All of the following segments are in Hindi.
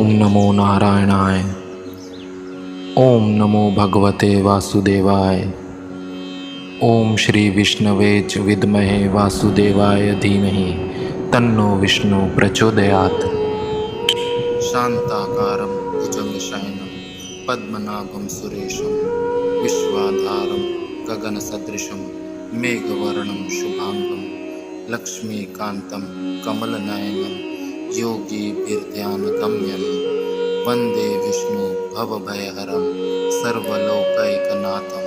ओम नमो नारायणाय। ओम नमो भगवते वासुदेवाय। ओम श्री विष्णवे च विद्महे वासुदेवाय धीमहि तन्नो विष्णु प्रचोदयात्। शांताकारं भुजगशयनं पद्मनाभं सुरेशं विश्वाधारं गगनसदृशं मेघवर्णं शुभांगं लक्ष्मीकान्तं कमलनयनं योगिभिर्ध्यानगम्यं वन्दे विष्णु भवभयहरं सर्वलोकैकनाथं।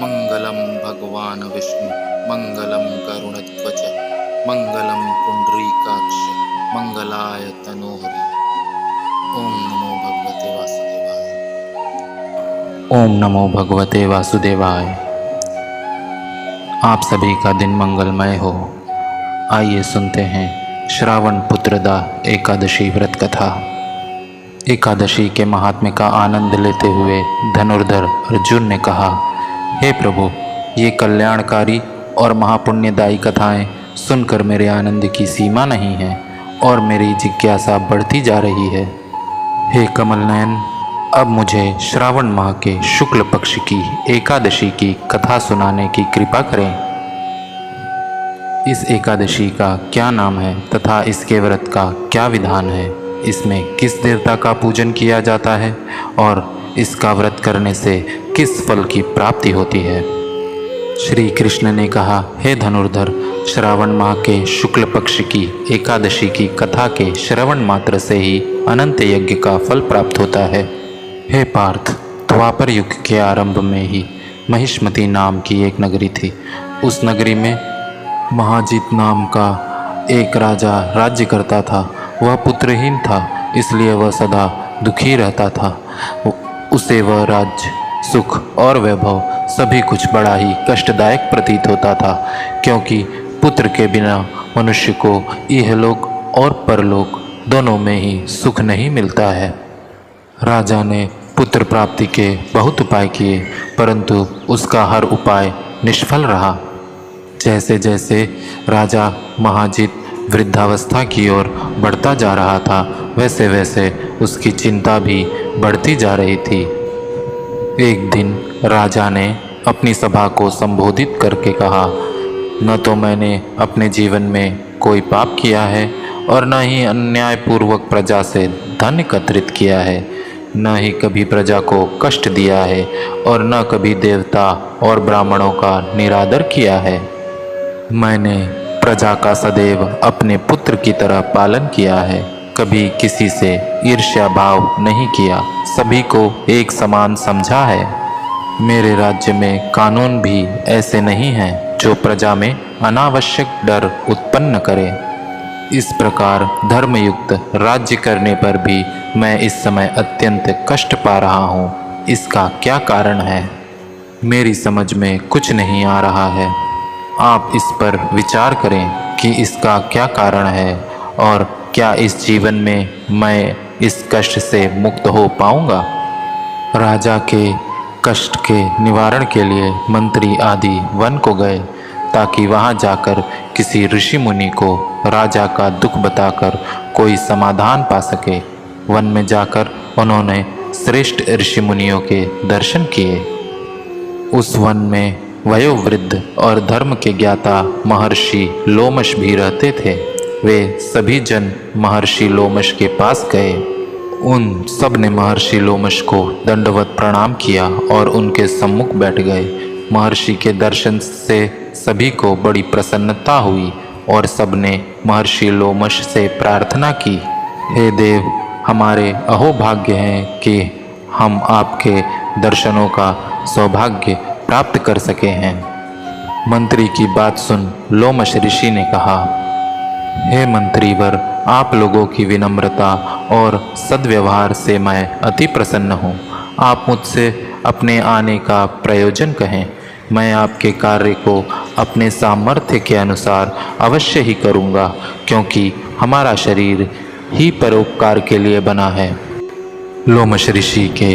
मंगलं भगवान विष्णु मंगलं गरुड़ध्वज मंगलं पुंडरीकाक्ष मंगलाय तनोहरि। ओम नमो भगवते वासुदेवाय। ओम नमो भगवते वासुदेवाय। आप सभी का दिन मंगलमय हो। आइए सुनते हैं श्रावण पुत्रदा एकादशी व्रत कथा। एकादशी के महात्म्य का आनंद लेते हुए धनुर्धर अर्जुन ने कहा, हे प्रभु, ये कल्याणकारी और महापुण्यदायी कथाएं सुनकर मेरे आनंद की सीमा नहीं है और मेरी जिज्ञासा बढ़ती जा रही है। हे कमल नयन, अब मुझे श्रावण माह के शुक्ल पक्ष की एकादशी की कथा सुनाने की कृपा करें। इस एकादशी का क्या नाम है तथा इसके व्रत का क्या विधान है, इसमें किस देवता का पूजन किया जाता है और इसका व्रत करने से किस फल की प्राप्ति होती है। श्री कृष्ण ने कहा, हे धनुर्धर, श्रावण माह के शुक्ल पक्ष की एकादशी की कथा के श्रवण मात्र से ही अनंत यज्ञ का फल प्राप्त होता है। हे पार्थ, द्वापर युग के आरंभ में ही महिष्मती नाम की एक नगरी थी। उस नगरी में महाजित नाम का एक राजा राज्य करता था। वह पुत्रहीन था, इसलिए वह सदा दुखी रहता था। उसे वह राज्य, सुख और वैभव सभी कुछ बड़ा ही कष्टदायक प्रतीत होता था, क्योंकि पुत्र के बिना मनुष्य को इहलोक और परलोक दोनों में ही सुख नहीं मिलता है। राजा ने पुत्र प्राप्ति के बहुत उपाय किए, परंतु उसका हर उपाय निष्फल रहा। जैसे जैसे राजा महाजित वृद्धावस्था की ओर बढ़ता जा रहा था, वैसे वैसे उसकी चिंता भी बढ़ती जा रही थी। एक दिन राजा ने अपनी सभा को संबोधित करके कहा, न तो मैंने अपने जीवन में कोई पाप किया है और न ही अन्यायपूर्वक प्रजा से धन एकत्रित किया है, न ही कभी प्रजा को कष्ट दिया है और न कभी देवता और ब्राह्मणों का निरादर किया है। मैंने प्रजा का सदैव अपने पुत्र की तरह पालन किया है, कभी किसी से ईर्ष्या भाव नहीं किया, सभी को एक समान समझा है। मेरे राज्य में कानून भी ऐसे नहीं हैं जो प्रजा में अनावश्यक डर उत्पन्न करे। इस प्रकार धर्मयुक्त राज्य करने पर भी मैं इस समय अत्यंत कष्ट पा रहा हूँ। इसका क्या कारण है, मेरी समझ में कुछ नहीं आ रहा है। आप इस पर विचार करें कि इसका क्या कारण है और क्या इस जीवन में मैं इस कष्ट से मुक्त हो पाऊंगा। राजा के कष्ट के निवारण के लिए मंत्री आदि वन को गए, ताकि वहां जाकर किसी ऋषि मुनि को राजा का दुख बताकर कोई समाधान पा सके। वन में जाकर उन्होंने श्रेष्ठ ऋषि मुनियों के दर्शन किए। उस वन में वयोवृद्ध और धर्म के ज्ञाता महर्षि लोमश भी रहते थे। वे सभी जन महर्षि लोमश के पास गए। उन सब ने महर्षि लोमश को दंडवत प्रणाम किया और उनके सम्मुख बैठ गए। महर्षि के दर्शन से सभी को बड़ी प्रसन्नता हुई और सबने महर्षि लोमश से प्रार्थना की, हे देव, हमारे अहोभाग्य हैं कि हम आपके दर्शनों का सौभाग्य प्राप्त कर सके हैं। मंत्री की बात सुन लोमश ऋषि ने कहा, हे मंत्रीवर, आप लोगों की विनम्रता और सद्व्यवहार से मैं अति प्रसन्न हूँ। आप मुझसे अपने आने का प्रयोजन कहें, मैं आपके कार्य को अपने सामर्थ्य के अनुसार अवश्य ही करूँगा, क्योंकि हमारा शरीर ही परोपकार के लिए बना है। लोमश ऋषि के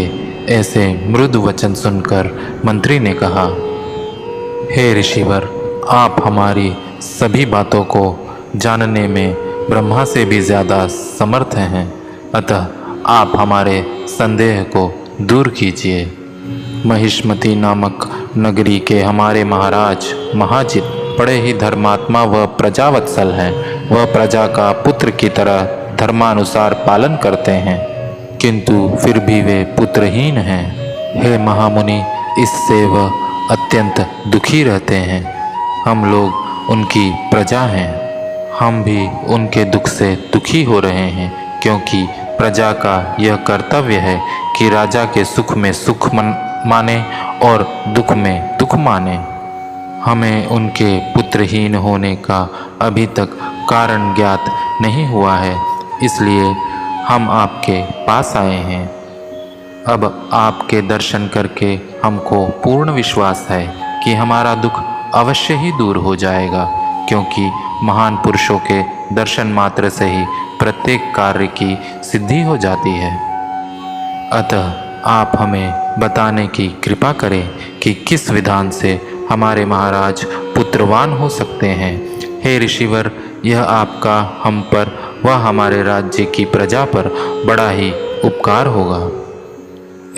ऐसे मृदु वचन सुनकर मंत्री ने कहा, हे ऋषिवर, आप हमारी सभी बातों को जानने में ब्रह्मा से भी ज़्यादा समर्थ हैं, अतः आप हमारे संदेह को दूर कीजिए। महिष्मती नामक नगरी के हमारे महाराज महाजित बड़े ही धर्मात्मा व प्रजावत्सल हैं। वह प्रजा का पुत्र की तरह धर्मानुसार पालन करते हैं, किंतु फिर भी वे पुत्रहीन हैं। हे महामुनि, इससे वह अत्यंत दुखी रहते हैं। हम लोग उनकी प्रजा हैं, हम भी उनके दुख से दुखी हो रहे हैं, क्योंकि प्रजा का यह कर्तव्य है कि राजा के सुख में सुख माने और दुख में दुख माने। हमें उनके पुत्रहीन होने का अभी तक कारण ज्ञात नहीं हुआ है, इसलिए हम आपके पास आए हैं। अब आपके दर्शन करके हमको पूर्ण विश्वास है कि हमारा दुख अवश्य ही दूर हो जाएगा, क्योंकि महान पुरुषों के दर्शन मात्र से ही प्रत्येक कार्य की सिद्धि हो जाती है। अतः आप हमें बताने की कृपा करें कि किस विधान से हमारे महाराज पुत्रवान हो सकते हैं। हे ऋषिवर, यह आपका हम पर व हमारे राज्य की प्रजा पर बड़ा ही उपकार होगा।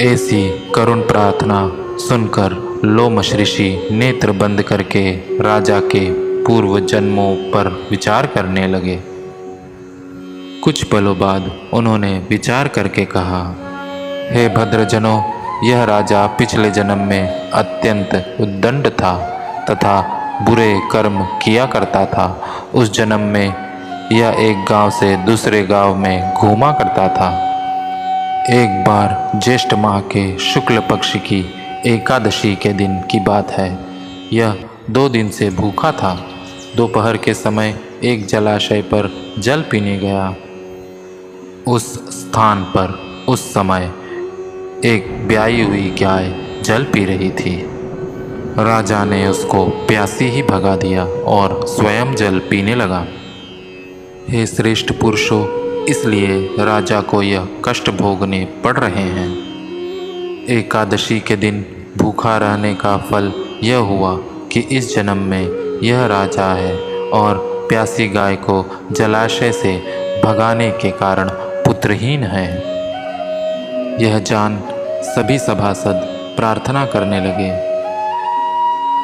ऐसी करुण प्रार्थना सुनकर लोमश ऋषि नेत्र बंद करके राजा के पूर्व जन्मों पर विचार करने लगे। कुछ पलों बाद उन्होंने विचार करके कहा, हे भद्रजनों, यह राजा पिछले जन्म में अत्यंत उद्दंड था तथा बुरे कर्म किया करता था। उस जन्म में यह एक गांव से दूसरे गांव में घूमा करता था। एक बार ज्येष्ठ माह के शुक्ल पक्ष की एकादशी के दिन की बात है। यह 2 दिन से भूखा था। दोपहर के समय एक जलाशय पर जल पीने गया। उस स्थान पर उस समय एक ब्याई हुई गाय जल पी रही थी। राजा ने उसको प्यासी ही भगा दिया और स्वयं जल पीने लगा। हे श्रेष्ठ पुरुषों, इसलिए राजा को यह कष्ट भोगने पड़ रहे हैं। एकादशी के दिन भूखा रहने का फल यह हुआ कि इस जन्म में यह राजा है और प्यासी गाय को जलाशय से भगाने के कारण पुत्रहीन है। यह जान सभी सभासद प्रार्थना करने लगे,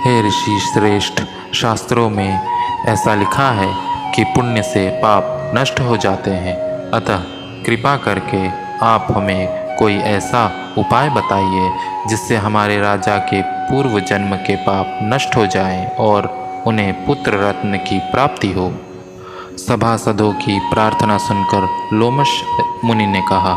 हे ऋषि श्रेष्ठ, शास्त्रों में ऐसा लिखा है कि पुण्य से पाप नष्ट हो जाते हैं, अतः कृपा करके आप हमें कोई ऐसा उपाय बताइए जिससे हमारे राजा के पूर्व जन्म के पाप नष्ट हो जाएं और उन्हें पुत्र रत्न की प्राप्ति हो। सभासदों की प्रार्थना सुनकर लोमश मुनि ने कहा,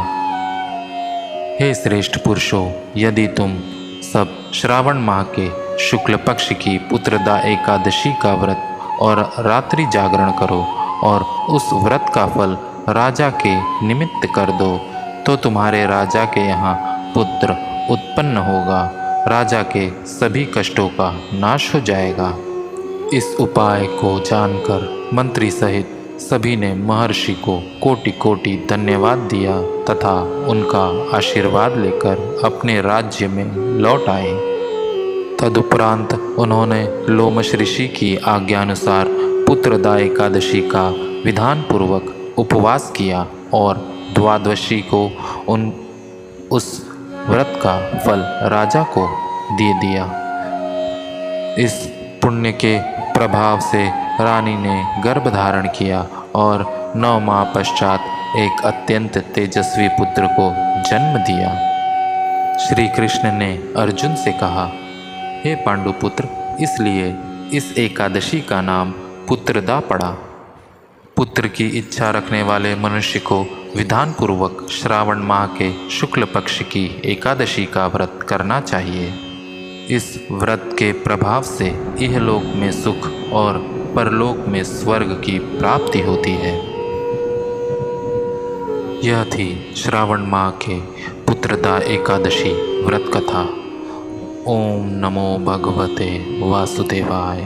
हे श्रेष्ठ पुरुषों, यदि तुम सब श्रावण माह के शुक्ल पक्ष की पुत्रदा एकादशी का व्रत और रात्रि जागरण करो और उस व्रत का फल राजा के निमित्त कर दो, तो तुम्हारे राजा के यहाँ पुत्र उत्पन्न होगा। राजा के सभी कष्टों का नाश हो जाएगा। इस उपाय को जानकर मंत्री सहित सभी ने महर्षि को कोटि कोटि धन्यवाद दिया तथा उनका आशीर्वाद लेकर अपने राज्य में लौट आए। तदुपरांत उन्होंने लोमश ऋषि की आज्ञानुसार पुत्रदा एकादशी का विधान पूर्वक उपवास किया और द्वादशी को उस व्रत का फल राजा को दे दिया। इस पुण्य के प्रभाव से रानी ने गर्भ धारण किया और 9 माह पश्चात एक अत्यंत तेजस्वी पुत्र को जन्म दिया। श्री कृष्ण ने अर्जुन से कहा, हे पांडुपुत्र, इसलिए इस एकादशी का नाम पुत्रदा पड़ा। पुत्र की इच्छा रखने वाले मनुष्य को विधान पूर्वक श्रावण माह के शुक्ल पक्ष की एकादशी का व्रत करना चाहिए। इस व्रत के प्रभाव से इहलोक में सुख और परलोक में स्वर्ग की प्राप्ति होती है। यह थी श्रावण माह के पुत्रदा एकादशी व्रत कथा। ओम नमो भगवते वासुदेवाय।